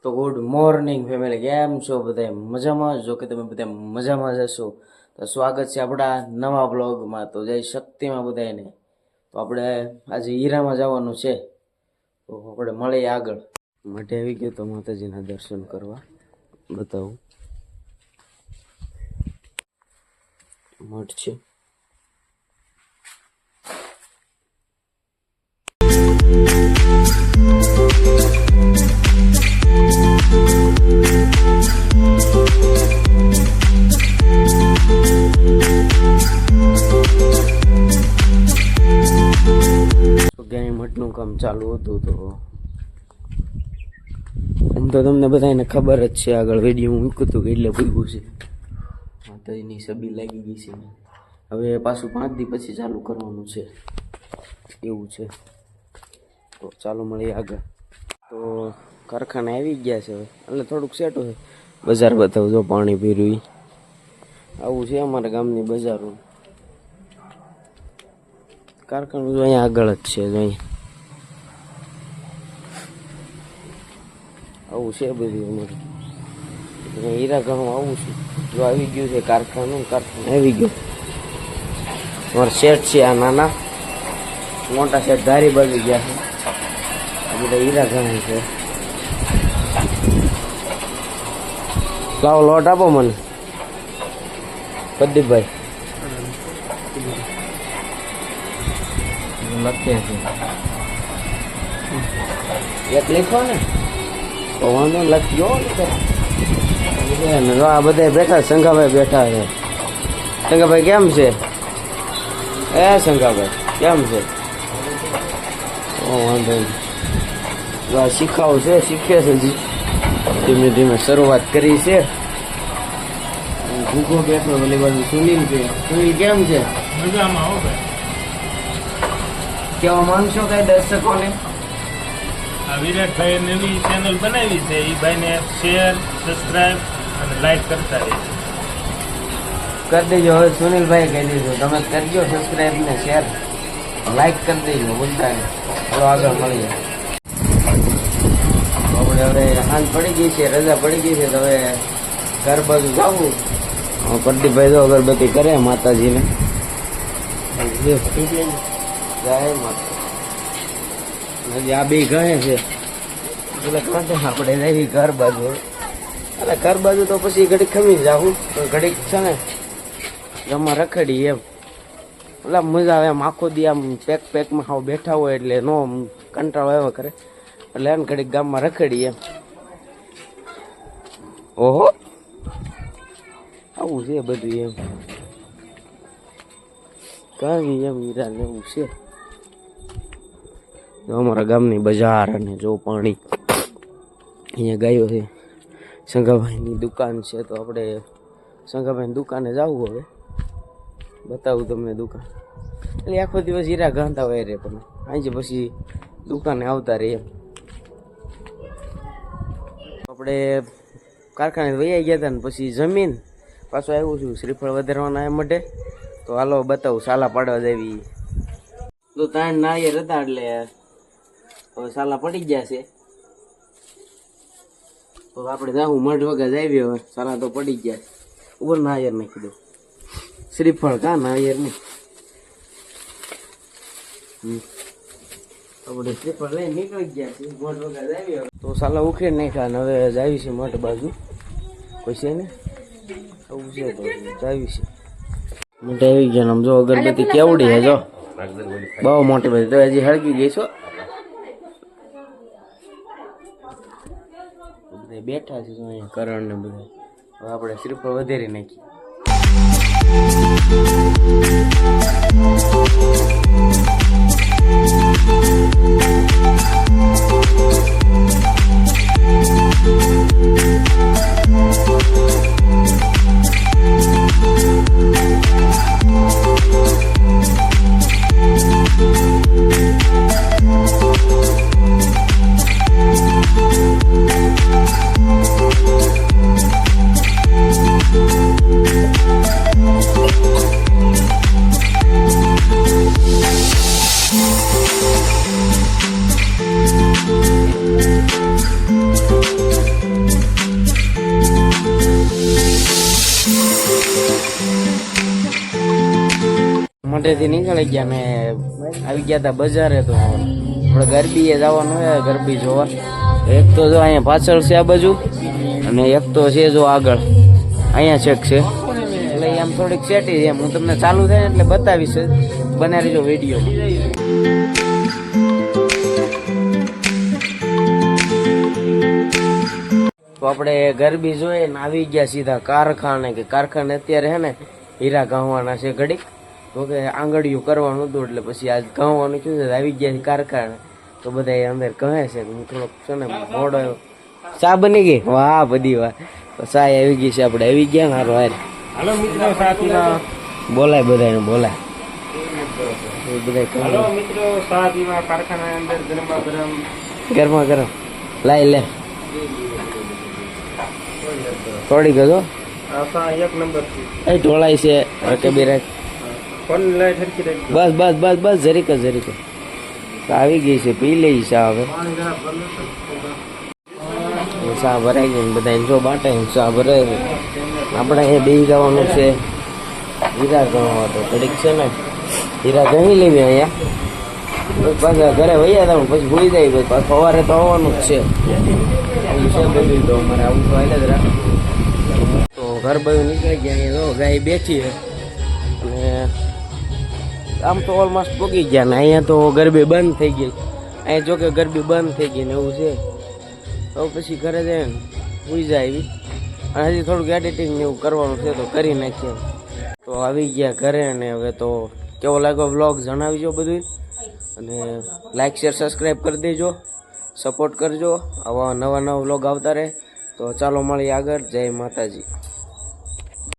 તો good morning family, કેમ છો બધા? મજામાં? જો કે તમે બધા મજામાં જ હશો તો સ્વાગત છે આપણા નવા બ્લોગમાં. તો જય શક્તિમાં બધાને. તો આપણે આજે હીરામાં જવાનું છે, તો આપણે મળીએ આગળ. માટે આવી ગયો તો માતાજીના દર્શન કરવા. બતાવું મઠ છે. મઠનું કામ ચાલુ હતું, તો આમ તો તમને બધાને ખબર જ છે, આગળ વિડીયો મૂક્યું હતું કે એટલે ભૂગ્યું છે. માતાજીની છબી લાગી ગઈ છે. હવે પાછું 5 દી પછી ચાલુ કરવાનું છે, એવું છે. તો ચાલો મળીએ આગળ. તો કારખાને આવી ગયા છે હવે, એટલે થોડુંક સેટું છે. બજાર બતાવું, જો પાણી પીર્યું આવું છે અમારા ગામની બજારો. કારખાનું જો અહીંયા આગળ જ છે, જો અહીંયા આવું છે બધું અમારું. હીરા ઘણું આવું છું. જો આવી ગયું છે કારખાનું આવી ગયું. અમારા શેઠ છે આ નાના મોટા શેઠ ધારી બાજુ ગયા છે. આ બધા હીરા ઘણા છે. લાવો લોટ આપો મને પ્રદીપભાઈ. લખે છે એક લખો ને તો વાંધો લખજો. આ બધા બેઠા, શંખાભાઈ બેઠા છે. શંખાભાઈ કેમ છે? શંખાભાઈ કેમ છે? વાંધો નહીં. શીખાવું છે, શીખે છે હજી ધીમે ધીમે શરૂઆત કરી છે. ભૂગો બેઠો પેલી બાજુ સુનિલ છે. સુનિલ કેમ છે? મજામાં હો ભાઈ. કેવા માંગશો કઈ દર્શકોને? આ વિરાટભાઈ નવી ચેનલ બનાવી છે, એ ભાઈને શેર, સબસ્ક્રાઇબ અને લાઈક કરતા રહેજો. કરી દેજો. હવે સુનિલભાઈ કહી દેજો, તમે કરજો સબસ્ક્રાઇબ ને શેર, લાઈક કરી દેજો બોલતા. ચાલો આગળ મળીએ. આપણે હવે સાંજ પડી ગઈ છે, રજા પડી ગઈ છે, તો હવે ઘર બાજુ જવું. પ્રદીપભાઈ તો અગરબત્તી કરે માતાજીને. જય માતા. હજી આ બે કહે છે એટલે કાંઠે આપણે જઈએ ઘર બાજુ. એટલે ઘર બાજુ તો પછી ઘડીક ખમી જાવું, તો ઘડીક છે ને જમવા રખડી એમ. એટલે મજા આવે એમ. આખો દી આમ પેકમાં હાવ બેઠા હોય એટલે નો કંટાળો એવા કરે, એટલે એમ ઘડીક ગામમાં રખડી એમ. ઓહો આવું છે બધું એમ. કાંઈ એમ હીરા લેવું છે. અમારા ગામની બજાર અને જો પાણી અહીંયા ગાયો છે. શંખાભાઈની દુકાન છે, તો આપણે શંખાભાઈની દુકાને જવું. હવે બતાવું તમને દુકાન. એટલે આખો દિવસ હીરા ગાંધા હોય રે, પણ આજે પછી દુકાને આવતા રહે એમ. આપણે કારખાને વૈયા ગયા હતા ને પછી જમીન પાછું આવ્યું છું શ્રીફળ વધારવાના એમ માટે. તો હાલો બતાવું, સાલા પાડવા દેવી. તો ત્રણ નાયર હતા એટલે હવે સાલા પડી ગયા છે. તો આપણે જાઉં મઢ વગર આવી. હવે સાલા તો પડી ગયા. ઉપર નાયર નાખી દઉં. શ્રીફળ કા નાયર નહીં. આપણે શ્રીફળ લઈને નીકળી ગયા છે. મઢ વગર આવી. તો સાલા ઉખેડ નાખ્યા ને હવે જાવી છે મઢ બાજુ. કોઈ છે ને આવું છે તો જાવી છે. મોટે આવી ગયા. આમ જો અગરબત્તી કેવડી હે, જો બહુ મોટી બધી. તો હજી હળગી ગઈ છો. બધા બેઠા છે અહીંયા કરણ ને બધા. હવે આપણે શ્રીફળ વધારી નાખીએ. મોટેથી નીકળી ગયા ને આવી ગયા હતા બજારે. તો આપણે ગરબીએ જવાનું હોય, ગરબી જોવા. એક તો જો અહીંયા પાછળ છે આ બાજુ, અને એક તો છે જો આગળ અહીંયા છેક છે. એટલે આમ થોડીક સેટી છે એમ. હું તમને ચાલુ થાય એટલે બતાવીશ, બનાવી રહીજો વિડીયો. તો આપણે ગરબી જોઈએ ને આવી ગયા સીધા કારખાને. કે કારખાને અત્યારે હે ને હીરા ઘાવવાના છે ઘડીક. તો કે આંગળીયું કરવાનું હતું એટલે પછી આજ ઘાવવાનું શું છે, આવી ગયા છે કારખાને. તો બધા અંદર કહે છે કે હું થોડોક છે ને મોડો આવ્યો. ચા બની ગઈ? વાહ બધી વાહ. તો ચા આવી ગઈ છે, આપણે આવી ગયા ને હારો હાર. હાલો મિત્રો, સાથીમાં બોલાય બધાને બોલાય. બધા હાલો મિત્રો, સાથીમાં કારખાના અંદર ગરમા ગરમ ગરમા ગરમ લાઈ લે થોડીક જો આસા એક નંબર છે. એ ઢોળાય છે રકેબી રાખ. ફોન લાઈટ હરખી રાખજો. બસ બસ બસ બસ જરીક જ જરીક જ. આવી ગઈ છે, પી લઈ ચા હવે. પાણી જરા ભરલું છે. ચા ભરાઈ ગઈ ને બધા જો બાટે ચા ભરાય છે. આપણે એ બે જવાનું છે હીરા ગણવા. તો ઘડીક છે ને હીરા ગણી લેવી અહીંયા. પાછા ઘરે વૈયા હતા પછી ભૂલી જાય. પછી સવારે તો આવવાનું જ છે. આવું છે બધું. તો અમારે આવું તો હાલે જ રાખ. તો ઘર બાજુ નીકળી ગયા. અહીંયા જો ગાય બેઠી છે. અને આમ તો ઓલમોસ્ટ પોગી ગયા ને અહીંયા તો ગરબી બંધ થઈ ગઈ. અહીંયા જો કે ગરબી બંધ થઈ ગઈ ને એવું છે. તો પછી ઘરે જઈને સુઈ જાય એવી. અને હજી થોડુંક એડિટિંગ ને એવું કરવાનું છે તો કરી નાખીએ. તો આવી ગયા ઘરે ને હવે તો કેવો લાગ્યો વ્લોગ જણાવજો બધું. અને લાઈક શેર સબસ્ક્રાઈબ કરી દેજો, સપોર્ટ કરજો. આવા નવા નવા વ્લોગ આવતા રહે. તો ચાલો મળીએ આગળ. જય માતાજી.